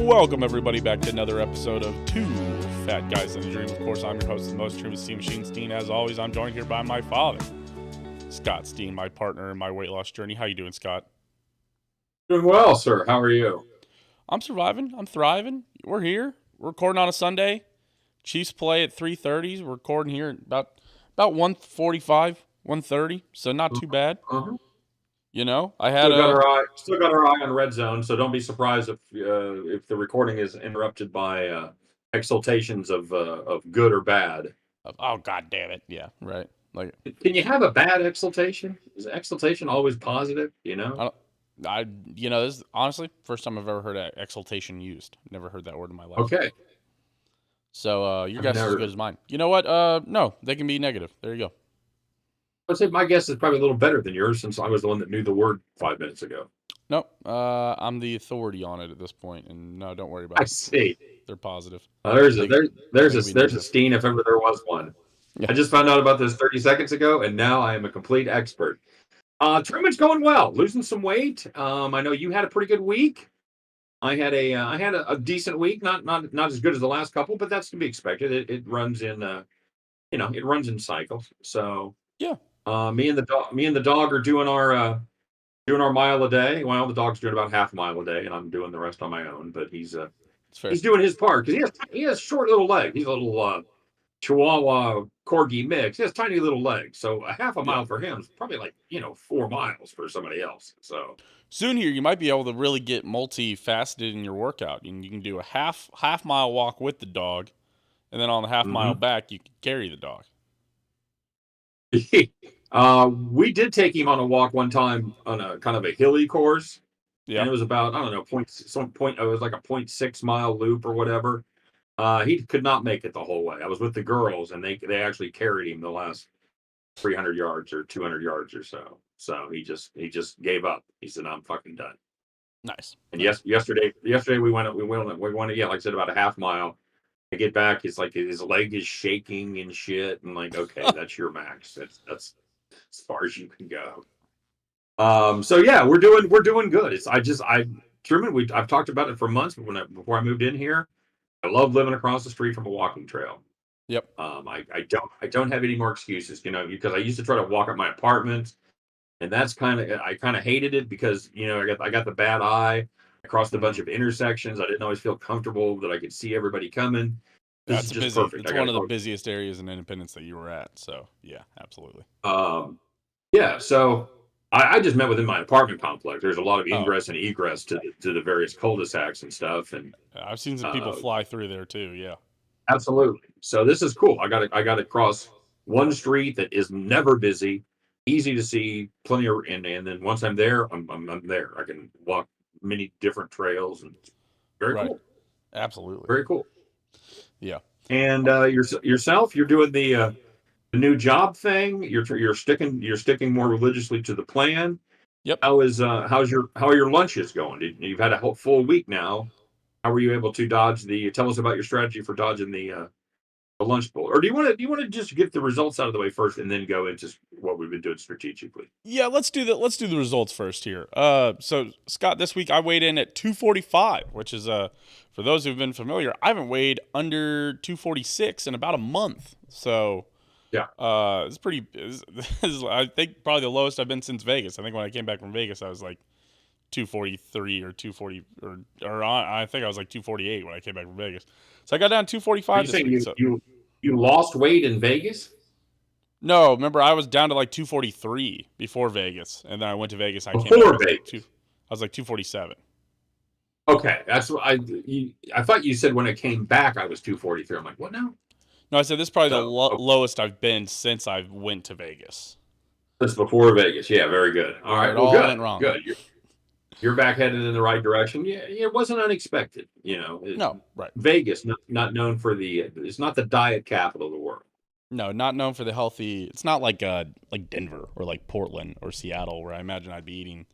Welcome everybody back to another episode of Two Fat Guys in a Dream. Of course, I'm your host of the most Truman Steam Machine Steen. As always, I'm joined here by my father, Scott Steen, my partner in my weight loss journey. How you doing, Scott? Doing well, sir. How are you? I'm surviving. I'm thriving. We're here. We're recording on a Sunday. Chiefs play at 3:30. We're recording here at about 1:45, 1:30. So not too bad. Uh-huh. You know, I had Still got our eye on red zone. So don't be surprised if the recording is interrupted by exultations of good or bad. oh god damn it. Yeah, right. Like Can you have a bad exultation? Is exultation always positive? You I know? don't this is honestly first time I've ever heard exultation used. Never heard that word in my life. Okay. So your I've guess is as never. good as mine. You know what? No, they can be negative. There you go. I'd say my guess is probably a little better than yours since I was the one that knew the word 5 minutes ago. Nope. I'm the authority on it at this point, and no, don't worry I about it. see. They're positive. There's a They there, there's they can be a there's a negative. Steen if ever there was one. Yeah, I just found out about this 30 seconds ago, and now I am a complete expert. Truman's going well, losing some weight. I know you had a pretty good week. I had a decent week, not as good as the last couple, but that's to be expected. It runs in it runs in cycles. So yeah, me and the dog are doing our mile a day. Well, the dog's doing about half a mile a day, and I'm doing the rest on my own. But it's fair. he's doing his part because he has short little legs. He's a little Chihuahua Corgi mix. He has tiny little legs, so a half a Yeah. mile for him is probably like 4 miles for somebody else. So Soon here, you might be able to really get multifaceted in your workout. You can do a half mile walk with the dog, and then on the half mile mhm. back, you can carry the dog. We did take him on a walk one time on a kind of a hilly course, and Yeah, it was about I don't know point. It was like a 0.6 mile loop or whatever. He could not make it the whole way. I was with the girls, and they actually carried him the last 300 yards or 200 yards or so. So he just gave up. He said, "I'm fucking done." nice, And nice. yesterday we went yeah, like I said, about a half mile. I get back, it's like his leg is shaking and shit. And like, okay, that's your max. That's as far as you can go. So yeah, we're doing good. Truman, I've talked about it for months, but before I moved in here, I love living across the street from a walking trail. Yep. I don't have any more excuses, because I used to try to walk up my apartment, and I kind of hated it because I got the bad eye. I crossed a bunch Mm-hmm. of intersections. I didn't always feel comfortable that I could see everybody coming. This is That's just busy. perfect. It's I one gotta of the go. busiest areas in Independence that you were at. So yeah, absolutely. Um, yeah, so I just met within my apartment complex. There's a lot of Oh, ingress and egress to the various cul-de-sacs and stuff, and I've seen some people uh, fly through there too. Yeah. absolutely. So this is cool. I got to cross one street that is never busy, easy to see, plenty of, and then once I'm there, I'm there. I can walk many different trails, and it's very Right. cool. Absolutely. Very cool. Yeah. And yourself, you're doing the new job thing. You're sticking more religiously to the plan. Yep. How are your lunches going? You've had a whole full week now. How were you able to tell us about your strategy for dodging the lunch bowl? Or do you want to just get the results out of the way first and then go into what we've been doing strategically? Yeah, let's do the results first here. So Scott, this week I weighed in at 245, which is for those who've been familiar, I haven't weighed under 246 in about a month. So Yeah. it's pretty. I think probably the lowest I've been since Vegas. I think when I came back from Vegas, I was like 243 or 240 I think I was like 248 when I came back from Vegas. So I got down to Are 245 you this saying week. you So you you lost weight in Vegas? no, remember I was down to like 243 before Vegas, and then I went to Vegas. And I came back. Before Vegas. I was like 247. Okay, that's what I thought you said when it came back I was 243. I'm like, what now? No, I said this is probably the So lowest I've been since I went to Vegas, that's before Vegas. Yeah, very good. All where right, it well, all good, went wrong. good. You're back headed in the right direction. Yeah, it wasn't unexpected. No, right. Vegas, not known for it's not the diet capital of the world. No, not known for the healthy. It's not like Denver or like Portland or Seattle, where I imagine I'd be eating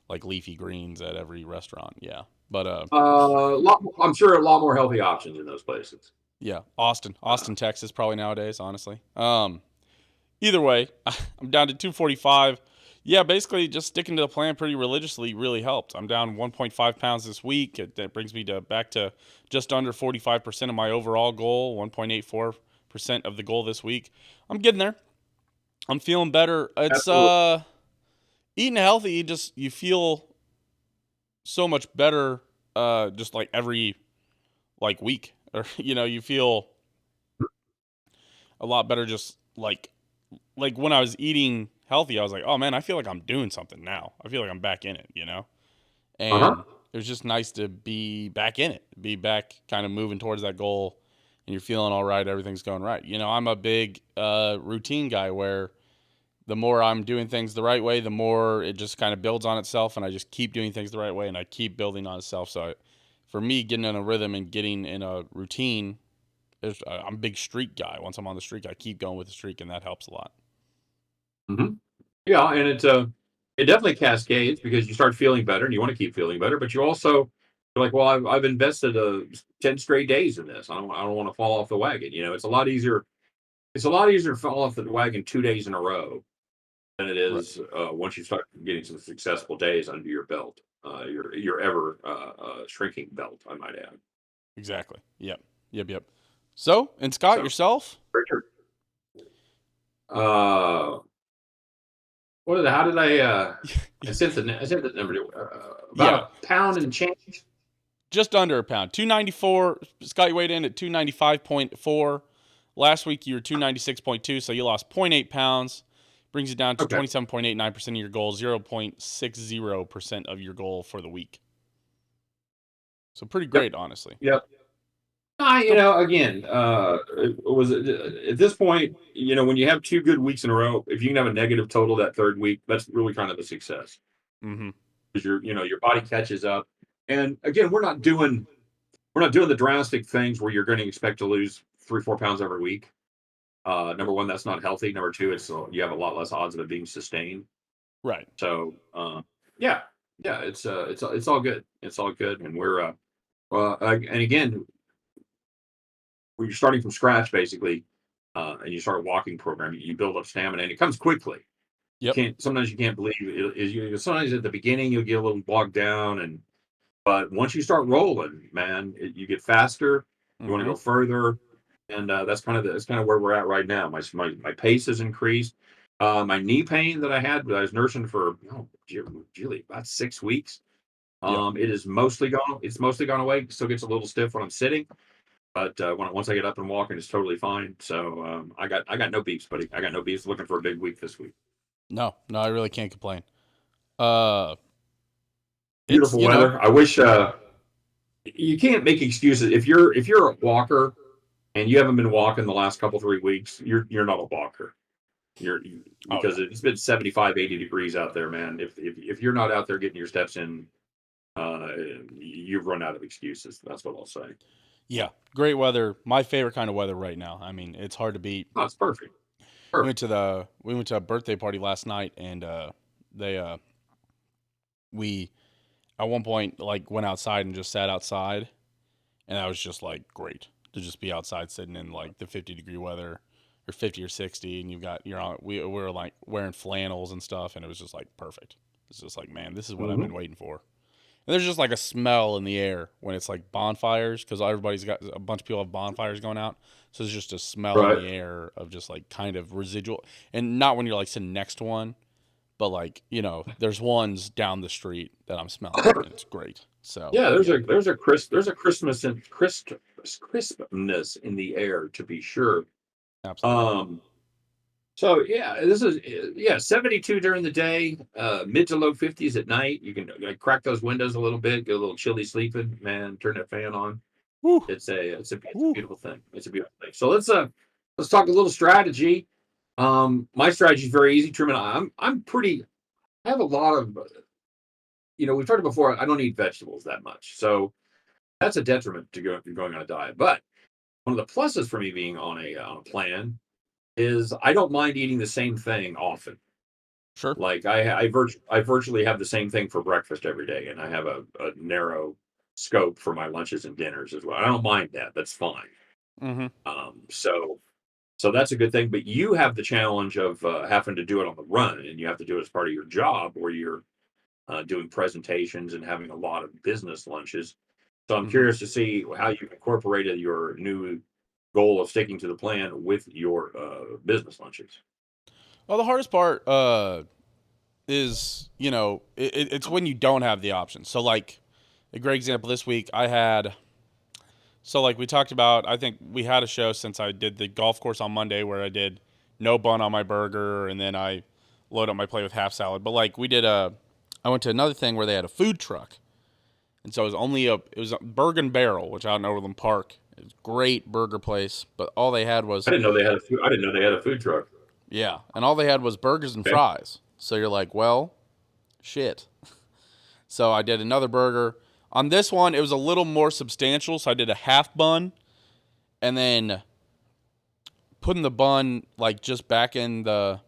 like leafy greens at every restaurant. Yeah, but I'm sure a lot more healthy options in those places. yeah, Uh, Austin, Texas, probably nowadays. Honestly, either way, I'm down to 245. Yeah, basically just sticking to the plan pretty religiously really helped. I'm down 1.5 pounds this week. That brings me to back to just under 45% of my overall goal, 1.84% of the goal this week. I'm getting there. I'm feeling better. It's Absolutely. eating healthy, you feel so much better just like every like week or you feel a lot better just like when I was eating healthy, I was like, "Oh man, I feel like I'm doing something now. I feel like I'm back in it. Uh-huh. And it was just nice to be back in it, be back kind of moving towards that goal, and you're feeling all right, everything's going right. I'm a big routine guy where the more I'm doing things the right way, the more it just kind of builds on itself, and I just keep doing things the right way, and I keep building on itself. So for me, getting in a rhythm and getting in a routine, I'm a big streak guy. Once I'm on the streak, I keep going with the streak, and that helps a lot. Hmm. Yeah, and it definitely cascades because you start feeling better and you want to keep feeling better, but you also you're like, well, I've invested 10 straight days in this. I don't want to fall off the wagon. It's a lot easier. It's a lot easier to fall off the wagon 2 days in a row than it Right. is once you start getting some successful days under your belt, your ever shrinking belt, I might add. Exactly. Yep. Yep. Yep. So, and Scott, So, yourself? Richard, uh, how did I sent the number to about Yeah. a pound and change. Just under a pound. 294. Scott, you weighed in at 295.4. Last week you were 296.2, so you lost zero point 0.8 pounds. Brings you down to Okay. 27.89% of your goal, 0.60% of your goal for the week. So pretty Yep. great, honestly. Yep. So, Again, it was at this point, when you have 2 good weeks in a row, if you can have a negative total that third week, that's really kind of a success mm-hmm. because your body catches up. And again, we're not doing the drastic things where you're going to expect to lose 3-4 pounds every week. Number one, that's not healthy. Number two, it's you have a lot less odds of it being sustained. Right. So, yeah, yeah, it's all good. It's all good, and and again, when you're starting from scratch, basically, and you start a walking program, you build up stamina, and it comes quickly. You Yep. can't. Sometimes you can't believe it. Sometimes at the beginning you'll get a little bogged down, but once you start rolling, man, you get faster. You want to Mm-hmm. go further, and that's kind of where we're at right now. My pace has increased. My knee pain that I had, that I was nursing for really about 6 weeks. Yep. It is mostly gone. It's mostly gone away. Still gets a little stiff when I'm sitting, but once I get up and walking, it's totally fine. So I got no beefs, buddy. I got no beefs. Looking for a big week this week. No, no, I really can't complain. Uh, it's, Beautiful weather. I wish you can't make excuses if you're a walker and you haven't been walking the last couple 3 weeks. You're not a walker. oh, Because yeah. it's been 75, 80 degrees out there, man. If you're not out there getting your steps in, uh, you've run out of excuses. That's what I'll say. Yeah. Great weather. My favorite kind of weather right now. I mean, it's hard to beat. Oh, it's perfect. We went Perfect. to the we went to a birthday party last night, and they we at one point like went outside and just sat outside, and that was just like great to just be outside sitting in like the 50-degree weather or 50 or 60, and you're on we were like wearing flannels and stuff, and it was just like perfect. It's just like, man, this is what I've Hmm. been waiting for. And there's just like a smell in the air when it's like bonfires, because everybody's got a bunch of people have bonfires going out. So there's just a smell in Right. the air of just like kind of residual, and not when you're like sitting next to one, but like there's ones down the street that I'm smelling, and it's great. So Yeah, yeah, there's a crispness in the air to be sure. absolutely. Um, so yeah, this is yeah 72 during the day, mid to low 50s at night. You can crack those windows a little bit, get a little chilly sleeping. Man, turn that fan on. Woo, It's a woo. beautiful thing. It's a beautiful thing. So let's talk a little strategy. My strategy is very easy, Truman. I'm pretty. I have a lot of. We've talked before. I don't eat vegetables that much, so that's a detriment to going on a diet. But one of the pluses for me being on a plan is I don't mind eating the same thing often. Sure. Like I virtually have the same thing for breakfast every day, and I have a narrow scope for my lunches and dinners as well. I don't mind that. That's fine. Mm-hmm. Um, so So that's a good thing. But you have the challenge of having to do it on the run, and you have to do it as part of your job, where you're doing presentations and having a lot of business lunches. So I'm Hmm. curious to see how you incorporated your new goal of sticking to the plan with your business lunches. Well, the hardest part is, it's when you don't have the option. So, like, a great example this week, like we talked about, I think we had a show since I did the golf course on Monday where I did no bun on my burger and then I load up my plate with half salad. But like I went to another thing where they had a food truck. And so it was a Burger and Barrel, which out in Overland Park. It was a great burger place, but all they had I was, didn't know they had a food. I didn't know they had a food truck. yeah, and all they had was burgers and Okay. fries. So you're like, well, shit. So I did another burger. On this one, it was a little more substantial, so I did a half bun and then putting the bun like just back in the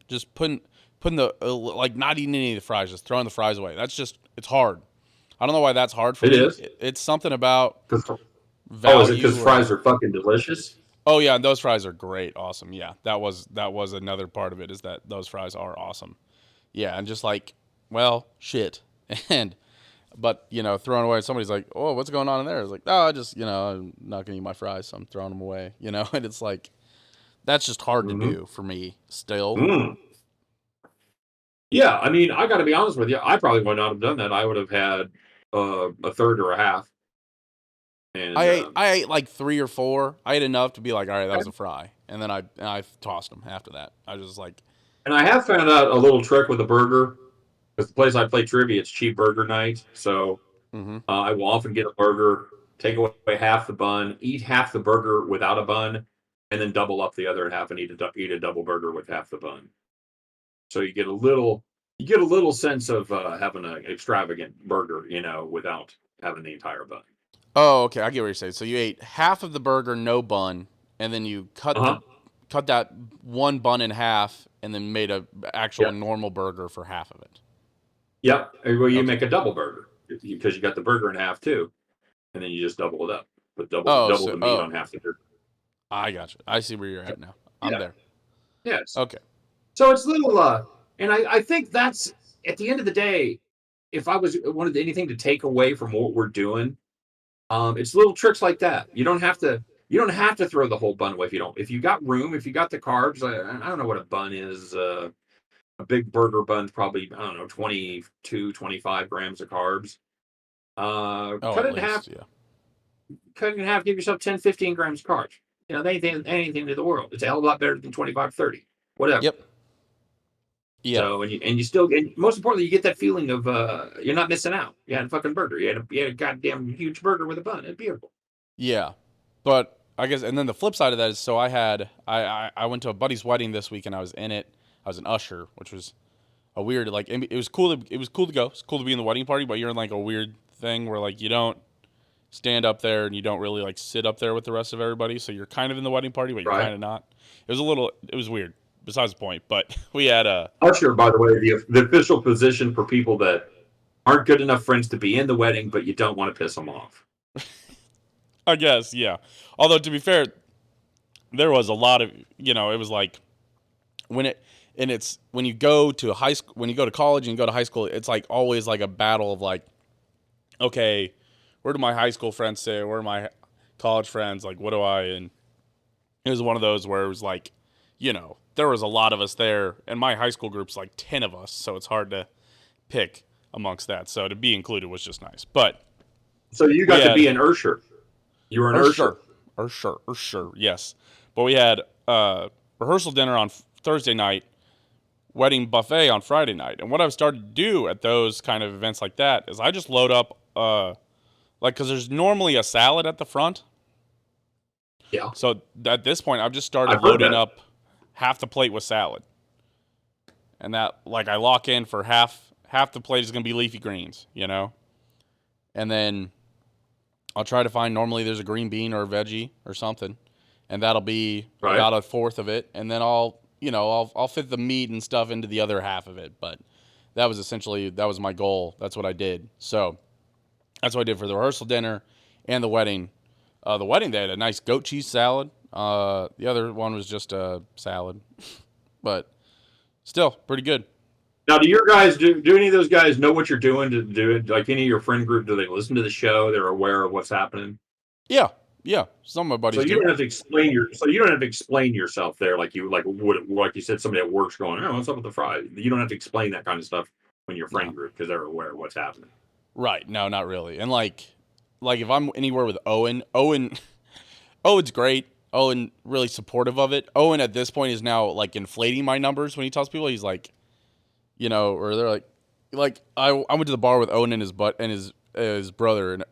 just putting the like not eating any of the fries, just throwing the fries away. That's just it's hard. I don't know why that's hard for It me. is. It's something about Oh, is it because value or fries are fucking delicious? oh yeah, and those fries are great, awesome. Yeah, that was another part of it is that those fries are awesome. Yeah, and just like well shit and but throwing away somebody's like oh what's going on in there? It's like oh I just I'm not gonna eat my fries so I'm throwing them away and it's like that's just hard to Mm-hmm. do for me still. Mm. Yeah, I mean, I got to be honest with you. I probably would not have done that. I would have had a third or a half, I and ate I ate like 3 or 4. I ate enough to be like, all right, that was okay. a fry, and then I tossed them after that. I was just like, And I have found out a little trick with a burger. Because the place I play trivia, it's cheap burger night, so mm-hmm. I will often get a burger, take away half the bun, eat half the burger without a bun, and then double up the other half and eat a double burger with half the bun. So you get a little sense of having an extravagant burger, without having the entire bun. Oh, okay, I get what you're saying. So you ate half of the burger, no bun, and then you Uh huh. cut that one bun in half, and then made a actual Yep. normal burger for half of it. Yep. Well, you Okay. make a double burger because you got the burger in half too, and then you just double it up, but Oh, double so the meat on half the burger. I got you. I see where you're at now. I'm Yeah. there. Yes. Okay. So it's little, and I think that's at the end of the day, if I was wanted anything to take away from what we're doing, it's little tricks like that. You don't have to throw the whole bun away if you don't. If you got room, if you got the carbs, I don't know what a bun is. A big burger bun's probably, I don't know, 22, 25 grams of carbs. Oh, at least yeah. Cut it in half, give yourself 10, 15 grams of carbs. Anything in the world. It's a hell of a lot better than 25, 30, whatever. Yep. Yeah. So and you still and most importantly, you get that feeling of you're not missing out. You had a fucking burger. You had a goddamn huge burger with a bun. It's beautiful. Yeah, but I guess, and then the flip side of that is, so I went to a buddy's wedding this week, and I was in it. I was an usher, which was a weird like it was cool. It was cool to go. It's cool to be in the wedding party, but you're in like a weird thing where like you don't stand up there and you don't really like sit up there with the rest of everybody. So you're kind of in the wedding party, but you're Right. kind of not. It was weird. Besides the point, but we had a Usher, by the way, the official position for people that aren't good enough friends to be in the wedding, but you don't want to piss them off. I guess yeah. Although to be fair, there was a lot of it was like when it and it's when you go to high school when you go to college and you go to high school it's like always like a battle of like okay where do my high school friends say where are my college friends like what do I and it was one of those where it was like there was a lot of us there and my high school group's like 10 of us so it's hard to pick amongst that so to be included was just nice but So you we got to be had an Ursher. You were an or Ursher. sure or sure yes but we had rehearsal dinner on Thursday night wedding buffet on Friday night. And what I've started to do at those kind of events like that is I just load up, like, because there's normally a salad at the front. Yeah, So at this point, I've just started I've heard loading that. up half the plate with salad. And that, like, I lock in for half the plate is going to be leafy greens. And then I'll try to find, normally there's a green bean or a veggie or something. And that'll be Right. about a fourth of it. And then I'll fit the meat and stuff into the other half of it. But that was my goal. That's what I did. So that's what I did for the rehearsal dinner and the wedding. The wedding they had a nice goat cheese salad. The other one was just a salad, but still pretty good. Now, do your guys do any of those guys know what you're doing to do it? Like any of your friend group, do they listen to the show? They're aware of what's happening. Yeah, yeah. Some of my So buddies you do. don't have to explain yourself there like you said somebody at work's going, oh, what's up with the fries? You don't have to explain that kind of stuff when your No, friend group because they're aware of what's happening. right? No, not really. And like if I'm anywhere with Owen, Owen's great. Owen really supportive of it. Owen at this point is now like inflating my numbers when he tells people. He's like, or they're like I went to the bar with Owen and his brother, and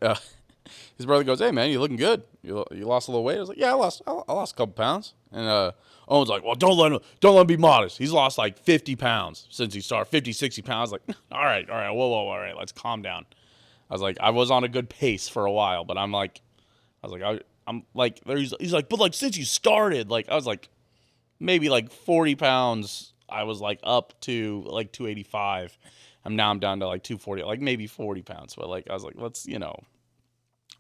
his brother goes, "Hey man, you looking good? You lost a little weight?" I was like, "Yeah, I lost a couple pounds." And Owen's like, "Well, don't let him be modest. He's lost like 50 pounds since he started, 50, 60 pounds." Like, all right, whoa, all right, let's calm down. I was like, I was on a good pace for a while, but I'm like, he's like, but like since you started, like I was like, maybe like 40 pounds. I was like up to like 285. I'm down to like 240, like maybe 40 pounds. But like I was like, I'm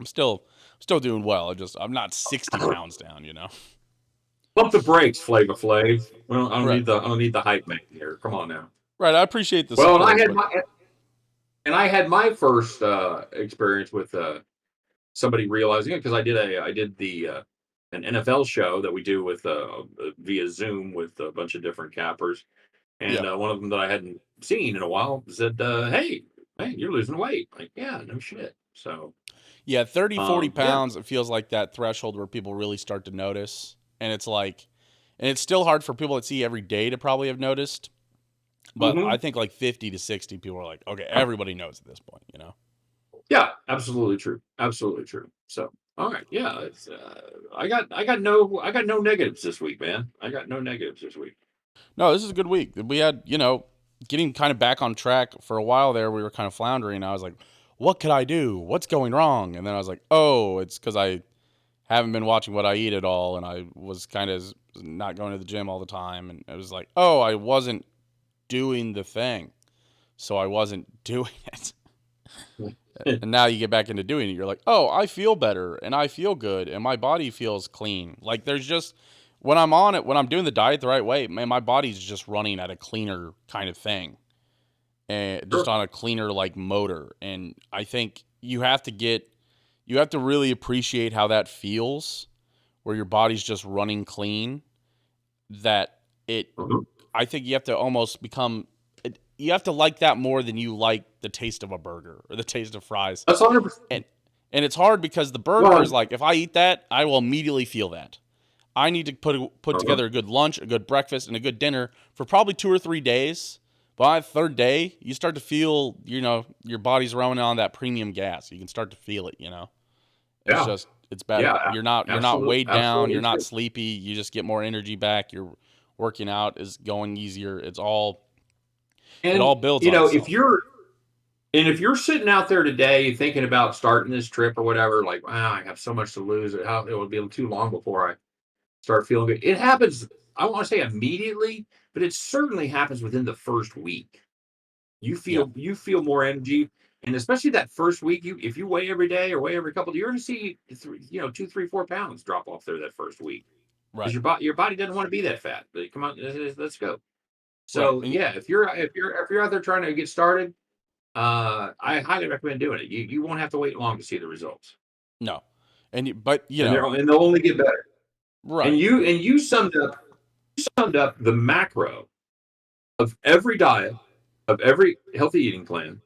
still doing well. I'm not 60 pounds down. Pump the brakes, Flava Flav. Well, Right. I don't need the hype man here. Come on now. Right. I appreciate the Well, support, but I had my first experience with somebody realizing it because I did the an NFL show that we do with via Zoom with a bunch of different cappers, yeah. and one of them that I hadn't seen in a while said, hey, you're losing weight." Like, yeah, no shit. So, Yeah, 30, 40 yeah. pounds, it feels like that threshold where people really start to notice. And it's like, and it's still hard for people that see every day to probably have noticed. But I Hmm. think like 50 to 60 people are like, okay, everybody knows at this point. Yeah, absolutely true. Absolutely true. So, all right, yeah, it's I got no negatives this week, man. I got no negatives this week. No, this is a good week. We had, getting kind of back on track for a while there. We were kind of floundering. I was like, what could I do? What's going wrong? And then I was like, oh, it's because I haven't been watching what I eat at all. And I was kind of not going to the gym all the time. And it was like, oh, I wasn't doing the thing. So I wasn't doing it. And now you get back into doing it. You're like, oh, I feel better and I feel good and my body feels clean. Like there's just when I'm on it, when I'm doing the diet the right way, man, my body's just running at a cleaner kind of thing, and just Sure. on a cleaner like motor. And I think you have to really appreciate how that feels, where your body's just running clean. That it, Mhm. I think you have to almost become. You have to like that more than you like the taste of a burger or the taste of fries. That's 100%. and and it's hard because the burger is Well, like if I eat that, I will immediately feel that. I need to put uh-huh. together a good lunch, a good breakfast, and a good dinner for probably 2 or 3 days. By the third day, you start to feel, your body's running on that premium gas. You can start to feel it. It's Yeah, just it's better. yeah, You're not weighed down. You're absolutely not true. sleepy. You just get more energy back. You're working out is going easier. It all And builds you on know, itself. if you're sitting out there today thinking about starting this trip or whatever, like, wow, I have so much to lose. It will be too long before I start feeling good. It happens. I don't want to say immediately, but it certainly happens within the first week. Yeah. You feel more energy, and especially that first week, you if you weigh every day or weigh every couple, you're going to see 2, 3, 4 pounds drop off there that first week because Right. your body doesn't want to be that fat. But come on, let's go. Right. So yeah, if you're out there trying to get started, I highly recommend doing it. You won't have to wait long to see the results, No. But and they'll only get better. And right. you summed up the macro of every diet, of every healthy eating plan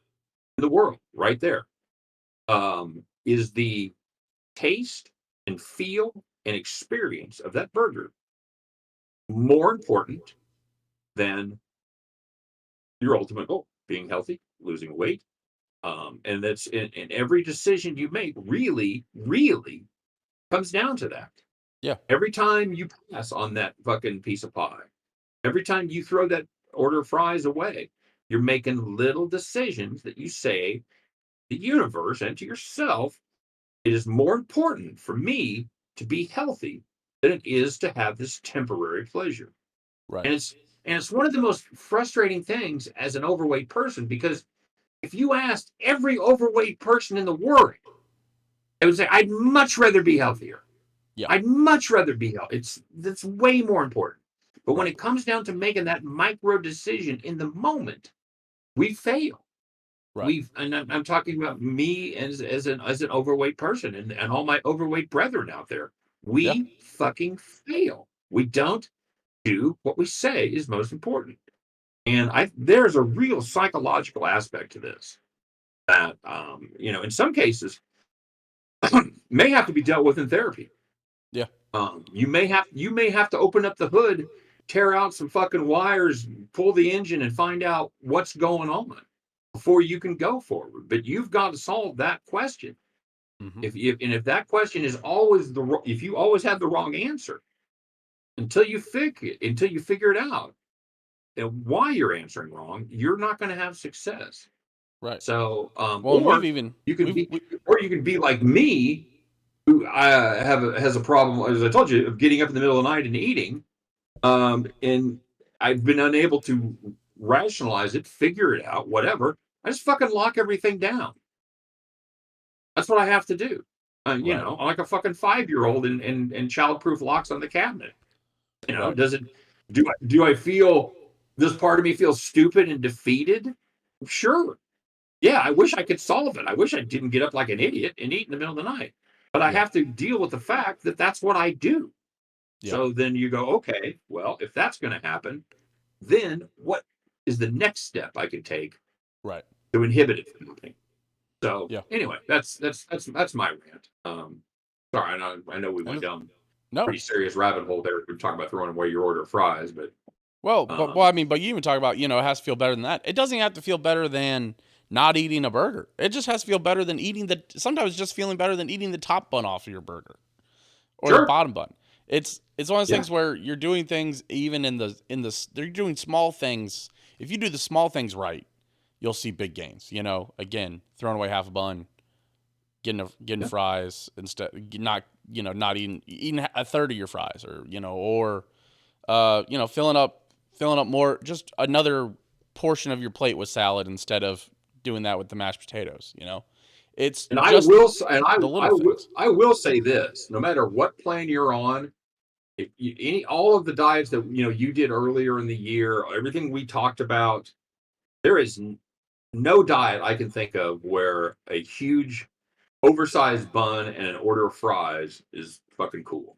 in the world right there. Is the taste and feel and experience of that burger more important than your ultimate goal, being healthy, losing weight? And that's in every decision you make really comes down to that. Yeah. Every time you pass on that fucking piece of pie, every time you throw that order of fries away, you're making little decisions that you say the universe and to yourself, it is more important for me to be healthy than it is to have this temporary pleasure. Right. And it's one of the most frustrating things as an overweight person because if you asked every overweight person in the world, they would say, I'd much rather be healthier. Yeah. I'd much rather be healthy. That's way more important. But when Right. it comes down to making that micro decision in the moment, we fail. Right. And I'm talking about me as an overweight person and all my overweight brethren out there. Yeah. We fucking fail. We don't do what we say is most important. And there's a real psychological aspect to this that in some cases may have to be dealt with in therapy. Yeah. You may have to open up the hood, tear out some fucking wires, pull the engine, and find out what's going on before you can go forward. But you've got to solve that question. Mm-hmm. If that question is always if you always have the wrong answer until you figure it out and why you're answering wrong, you're not going to have success. Right. So, Well, and we've even you can we've be, or you can be like me, who has a problem, as I told you, of getting up in the middle of the night and eating. And I've been unable to rationalize it, figure it out, whatever. I just fucking lock everything down. That's what I have to do. right. Like a fucking 5-year-old and childproof locks on the cabinet. Right. Does it? Do I feel this part of me feels stupid and defeated? Sure. Yeah, I wish I could solve it. I wish I didn't get up like an idiot and eat in the middle of the night. But I Yeah. have to deal with the fact that that's what I do. Yeah. So then you go, okay, well, if that's going to happen, then what is the next step I can take Right. to inhibit it from happening? So Yeah. anyway, that's my rant. Sorry, I know we And went down a no. pretty serious rabbit hole there. We're talking about throwing away your order of fries, but Well, I mean, but you even talk about, it has to feel better than that. It doesn't have to feel better than not eating a burger. It just has to feel better than sometimes just feeling better than eating the top bun off of your burger or the sure, bottom bun. It's one of those yeah. things where you're doing things even they're doing small things. If you do the small things right, you'll see big gains. Again, throwing away half a bun, getting Yeah. fries instead, not eating a third of your fries, or filling up more, just another portion of your plate with salad instead of doing that with the mashed potatoes. It's And I just will, and the little things. I will say this: no matter what plan you're on, if all of the diets that you did earlier in the year, everything we talked about, there is no diet I can think of where a huge oversized bun and an order of fries is fucking cool.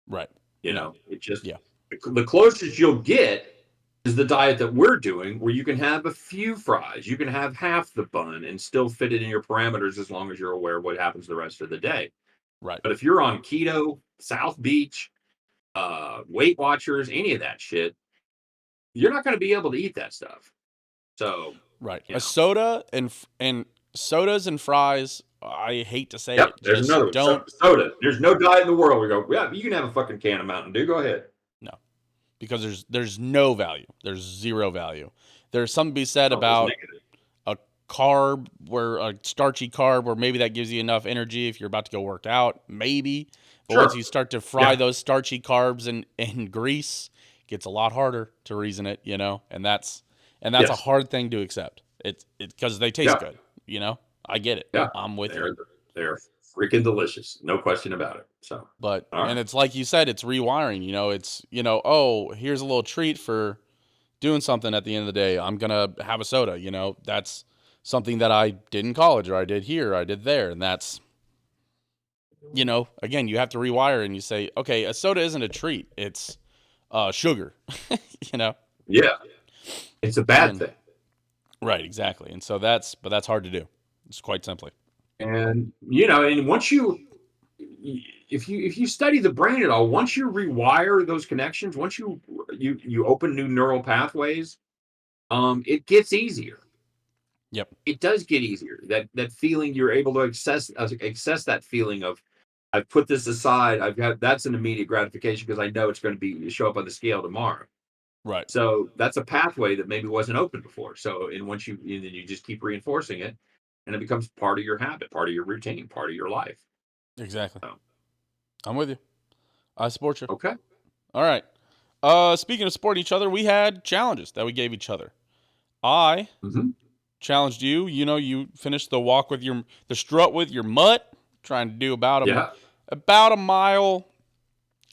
Right. No. It just Yeah. the closest you'll get is the diet that we're doing, where you can have a few fries, you can have half the bun, and still fit it in your parameters as long as you're aware of what happens the rest of the day. Right. But if you're on keto, South Beach, Weight Watchers, any of that shit, you're not going to be able to eat that stuff. So, Right. you A know, soda and sodas and fries, I hate to say yep, it, there's another just one. don't. Soda. There's no diet in the world. We go, yeah, you can have a fucking can of Mountain Dew. Go ahead. No. Because there's no value. There's zero value. There's something to be said Oh, it's about negative. a carb, where a starchy carb, where maybe that gives you enough energy if you're about to go work out, maybe. But once Sure. you start to fry Yeah. those starchy carbs in grease, it gets a lot harder to reason it, and that's a Yes. hard thing to accept. It's because they taste Yeah. good. I get it. Yeah. I'm with you. They're freaking delicious. No question about it. So, all And right. it's like you said, it's rewiring. It's oh, here's a little treat for doing something at the end of the day. I'm gonna have a soda. That's something that I did in college, or I did here, or I did there, and that's again, you have to rewire and you say, okay, a soda isn't a treat; it's sugar. you know, Yeah. It's a bad and thing. right, exactly. And so that's hard to do. It's quite simply. And once if you study the brain at all, once you rewire those connections, once you open new neural pathways, it gets easier. Yep. It does get easier. That feeling, you're able to access that feeling of, I've put this aside. I've got that's an immediate gratification because I know it's going to be show up on the scale tomorrow. Right. So that's a pathway that maybe wasn't open before. So, and once then you just keep reinforcing it, and it becomes part of your habit, part of your routine, part of your life. Exactly. So, I'm with you. I support you. okay. All right. Speaking of supporting each other, we had challenges that we gave each other. I Hmm. challenged you. You finished the strut with your mutt, trying to do about Yeah. About a mile,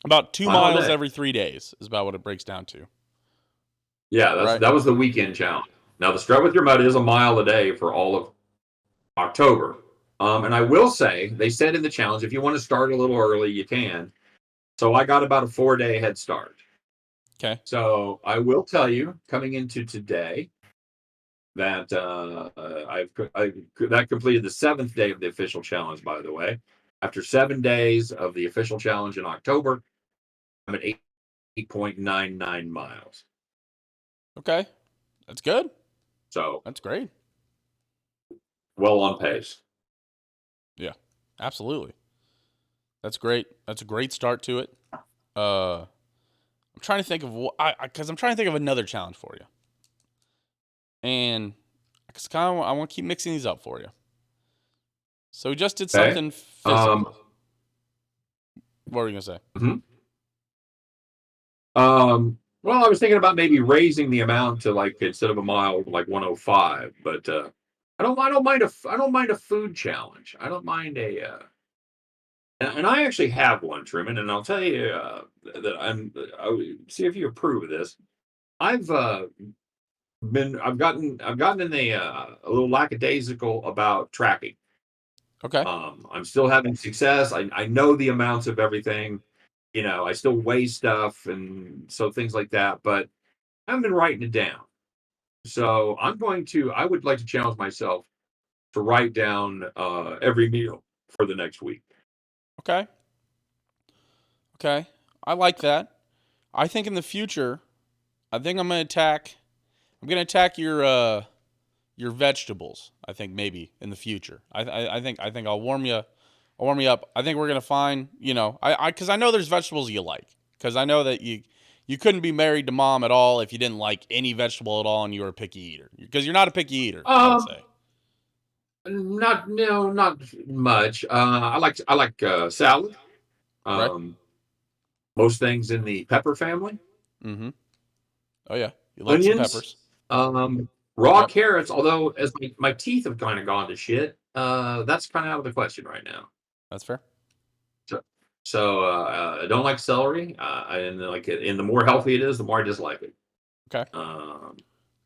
about 2 Mile a miles day. every 3 days is about what it breaks down to. Yeah, Right? that was the weekend challenge. Now the Strut with Your Mud is a mile a day for all of October. And I will say, they said in the challenge, if you want to start a little early, you can. So I got about a 4-day head start. Okay. So I will tell you, coming into today, that that completed the 7th day of the official challenge. By the way, after 7 days of the official challenge in October, I'm at 8.99 miles. Okay. That's good. So That's great. well on pace. Yeah. Absolutely. That's great. That's a great start to it. I'm trying to think of what because I'm trying to think of another challenge for you, and because kind of I want to keep mixing these up for you. So we just did Okay. something physical. What were you gonna say? Mhm. Well, I was thinking about maybe raising the amount to like instead of a mile, like 105. But I don't mind I don't mind a food challenge. I don't mind a. And I actually have one, Truman, and I'll tell you that I see if you approve of this. I've I've gotten in a little lackadaisical about tracking. Okay. I'm still having success. I know the amounts of everything. You know, I still weigh stuff and so things like that, but I haven't been writing it down. So I would like to challenge myself to write down every meal for the next week. Okay. Okay. I like that. I think in the future, I think I'm gonna attack. I'm gonna attack your vegetables. I think maybe in the future. I think I'll warm you. I'll warm you up. I think we're gonna find. Because I know there's vegetables you like. Because I know that you couldn't be married to mom at all if you didn't like any vegetable at all and you were a picky eater. Because you're not a picky eater, I would Um, say. not no, not much. I like salad. Right? Um, most things in the pepper family. Mm-hmm. Oh yeah, you like some Onions. peppers. Um, raw Yep, carrots. Although as my teeth have kind of gone to shit, that's kind of out of the question right now. that's fair. So, I don't like celery. And like and the more healthy it is, the more I dislike it. Okay, Um,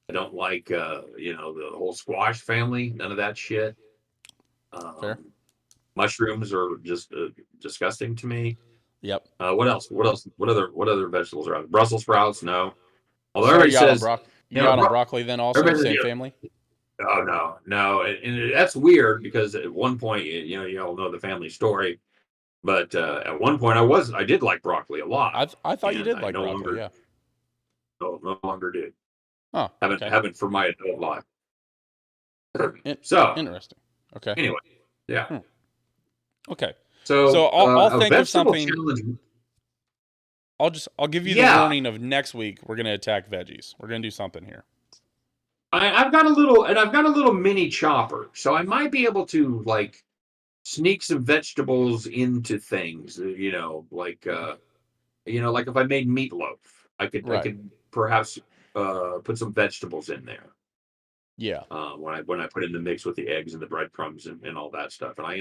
I don't like the whole squash family. None of that shit. fair. Um, mushrooms are just disgusting to me. Yep. What else? What else? What other vegetables are out? Brussels sprouts? No. Although So everybody says, you out on broccoli then also, everybody says, same family? oh no, and that's weird because at one point, you all know the family story, but at one point I did like broccoli a lot, I thought you and did I like broccoli, yeah. no longer do. Oh, okay. Haven't for my adult life. In- So Interesting. Okay. anyway, yeah. Hmm. Okay. So So I'll a think of vegetable something. challenge. I'll give you the Yeah, warning of next week. We're gonna attack veggies. We're gonna do something here. I've got a little, and I've got a little mini chopper, so I might be able to like sneak some vegetables into things. Like if I made meatloaf, I Right. could perhaps put some vegetables in there Yeah. when I put in the mix with the eggs and the breadcrumbs and all that stuff. And I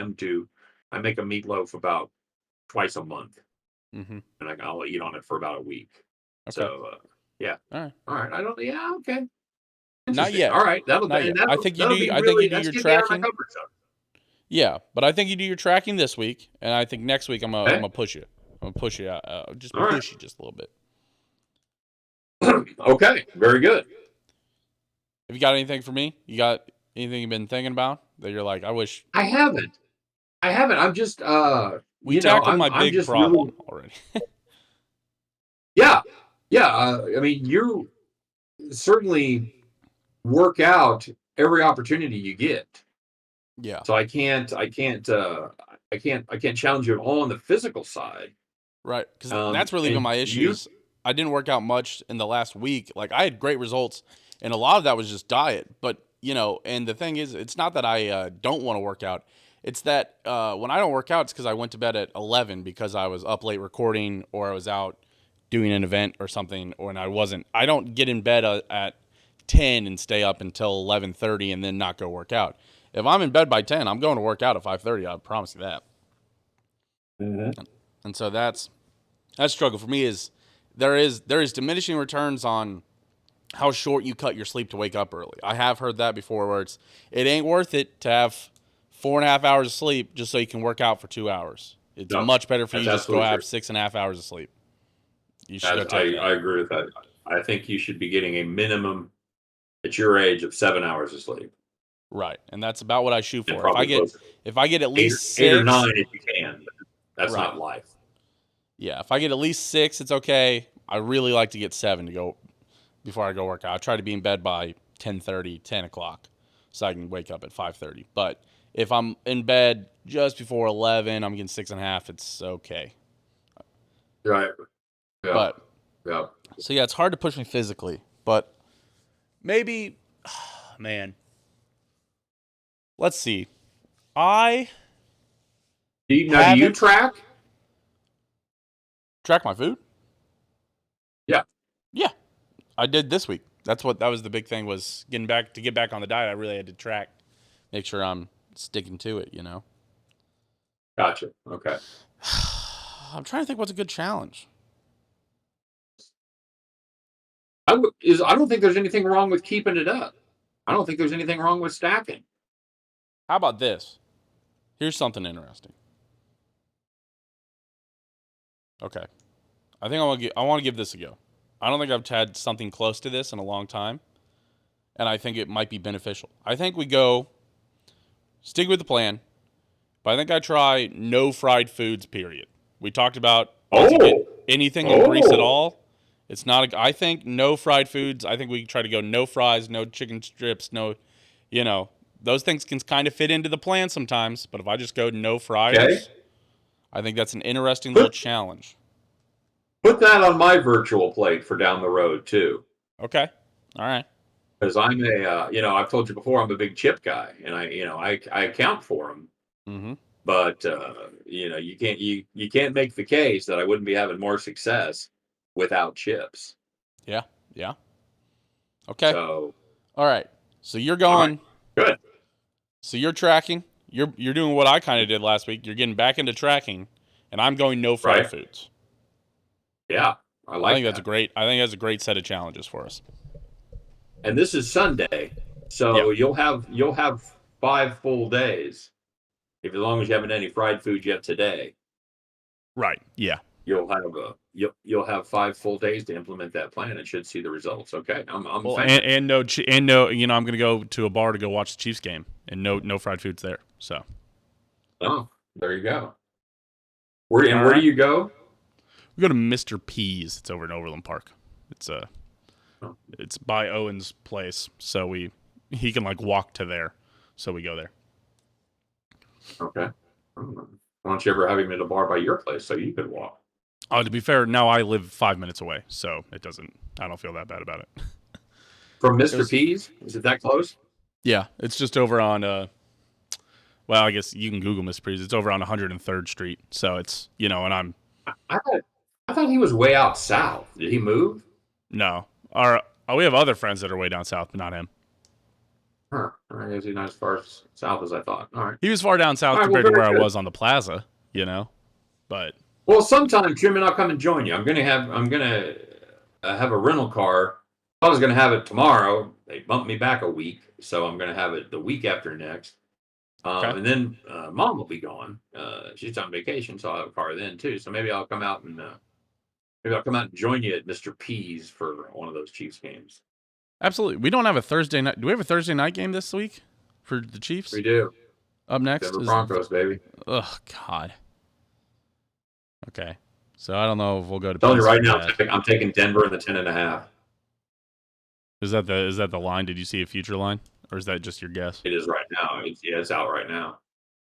make a meatloaf about twice a month, Mm-hmm. and I'll eat on it for about a week. Okay. So yeah, All right. all right. I don't. Yeah, okay. Not Interesting. All yet. right, Not yet. that'll be I think you really do that's your getting me out of my tracking. comfort zone. Yeah, but I think you do your tracking this week, and I think next week I'm Okay. gonna push you. I'm gonna push you. Just All right. push you just a little bit. Okay. Very good. Have you got anything for me? You got anything you've been thinking about that you're like, I wish I haven't. I haven't. I'm just we tackled my I'm big just really problem already. yeah. Yeah, I mean you certainly work out every opportunity you get. Yeah. So I can't challenge you at all on the physical side. Right. Because that's really been And my you issues. I didn't work out much in the last week. Like I had great results, and a lot of that was just diet. But and the thing is, it's not that I don't want to work out. It's that when I don't work out, it's because I went to bed at 11 because I was up late recording or I was out doing an event or something, or and I wasn't. I don't get in bed at 10 and stay up until 11:30 and then not go work out. If I'm in bed by 10, I'm going to work out at 5:30. I promise you that. Mm-hmm. And so that struggle for me is there is diminishing returns on how short you cut your sleep to wake up early. I have heard that before, where it ain't worth it to have 4.5 hours of sleep just so you can work out for 2 hours. It's No, much better for that's you just to go absolutely have true. 6.5 hours of sleep. You should go As take I that. agree with that. I think you should be getting a minimum at your age of 7 hours of sleep, Right, and that's about what I shoot and for. probably closer. If I get at Eight, least 8 or 9 6, if you can. But that's right. not life. Yeah, if I get at least 6, it's okay. I really like to get 7 to go before I go work out. I try to be in bed by 10:30, 10 o'clock, so I can wake up at 5:30. But if I'm in bed just before 11, I'm getting 6.5. It's okay. Right. Yeah. But Yeah. so yeah, it's hard to push me physically, but maybe, man. Let's see. I Do you haven't track? tracked my food. Yeah. Yeah, I did this week. That was the big thing, was get back on the diet. I really had to track, make sure I'm sticking to it. Gotcha. Okay. I'm trying to think what's a good challenge. I don't think there's anything wrong with keeping it up. I don't think there's anything wrong with stacking. How about this? Here's something interesting. Okay, I think I want to give this a go. I don't think I've had something close to this in a long time, and I think it might be beneficial. I think we go stick with the plan, but I think I try no fried foods. Period. We talked about once you get Oh. anything in grease at Oh. all, it's not. I think no fried foods. I think we try to go no fries, no chicken strips, no, you know, those things can kind of fit into the plan sometimes. But if I just go no Okay. fryers, I think that's an interesting little Put challenge. put that on my virtual plate for down the road too. Okay. All right. Because I'm I've told you before, I'm a big chip guy, and I account for them. Mm-hmm. But you can't make the case that I wouldn't be having more success without chips. Yeah. Yeah. Okay. So, All right. So you're all right, going. good, So you're tracking. You're doing what I kind of did last week. You're getting back into tracking, and I'm going no fried right? foods. Yeah, I I like think that. I think that's a great set of challenges for us. And this is Sunday, Yeah. so you'll have 5 full days if as long as you haven't had any fried food yet today. Right. Yeah. You'll have 5 full days to implement that plan and should see the results. Okay, I'm a Well, fan. and no, I'm going to go to a bar to go watch the Chiefs game, and no fried foods there. So. Oh, there you go. All Where do right. you go? We go to Mr. P's. It's over in Overland Park. It's Oh, it's by Owen's place, so he can like walk to there, so we go there. okay. Why don't you ever have him at a bar by your place so you could walk? Oh, to be fair, now I live 5 minutes away, so it doesn't. I don't feel that bad about it. From It Mr. was, P's? Is it that close? yeah, it's just over on. Well, I guess you can Google Mr. P's. It's over on 103rd Street, so it's and I'm I thought I thought he was way out south. Did he move? no. Our we have other friends that are way down south, but not him. Huh. I guess he's not as far south as I thought. All right. He was far down All south right. Well, compared to very where I good. was on the plaza, but Well, sometime, Truman, I'll come and join you. I'm gonna have a rental car. I was gonna have it tomorrow. They bumped me back a week, so I'm gonna have it the week after next. okay. And then Mom will be gone. She's on vacation, so I'll have a car then too. So maybe I'll come out and join you at Mr. P's for one of those Chiefs games. Absolutely. We don't have a Thursday night. Do we have a Thursday night game this week for the Chiefs? We do. Up next Denver is Broncos, baby. oh God. Okay. So I don't know if we'll go to I'm telling you P's right for now, that. I'm taking Denver in the 10.5. Is that the line? Did you see a future line, or is that just your guess? It is right now. It's out right now.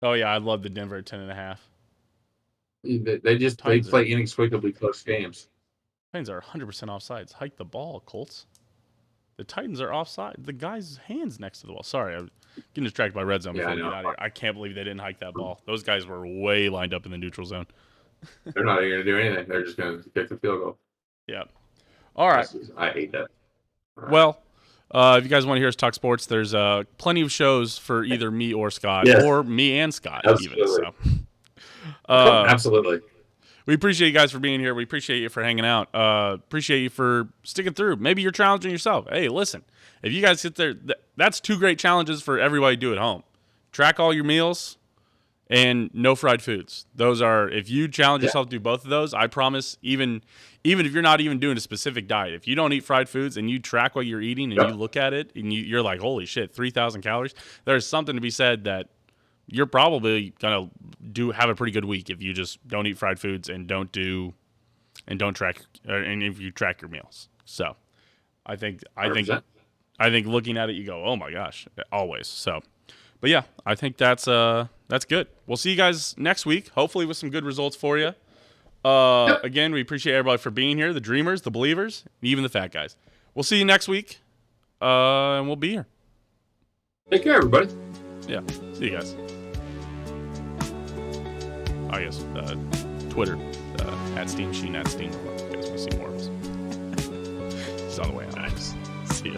Oh yeah, I love the Denver at 10.5. They Titans play inexplicably close games. are 100% offsides. Hike the ball, Colts. The Titans are offside. The guy's hands next to the ball. Sorry, I'm getting distracted by red zone Yeah, before I we get know. out of here. I can't believe they didn't hike that ball. Those guys were way lined up in the neutral zone. They're not even going to do anything. They're just going to kick the field goal. Yeah. All right. I hate that. All right. Well, if you guys want to hear us talk sports, there's plenty of shows for either me or Scott, Yes, or me and Scott even. absolutely. So, Absolutely. We appreciate you guys for being here. We appreciate you for hanging out. Appreciate you for sticking through. Maybe you're challenging yourself. Hey, listen, if you guys sit there, that's 2 great challenges for everybody to do at home. Track all your meals and no fried foods. Those are, if you challenge yourself to do both of those, I promise, even if you're not even doing a specific diet, if you don't eat fried foods and you track what you're eating and you look at it and you're like, holy shit, 3,000 calories, there's something to be said that you're probably gonna have a pretty good week if you just don't eat fried foods and don't track, and if you track your meals. So, I think 100%. looking at it, you go, oh my gosh, always. So, but yeah, I think that's good. We'll see you guys next week, hopefully with some good results for you. Again, we appreciate everybody for being here, the dreamers, the believers, and even the fat guys. We'll see you next week, and we'll be here. Take care, everybody. Yeah, see you guys. Oh, yes, Twitter, @SteamSheen, @Steam. You guys want to see more of us. He's on the way out. Nice. See ya.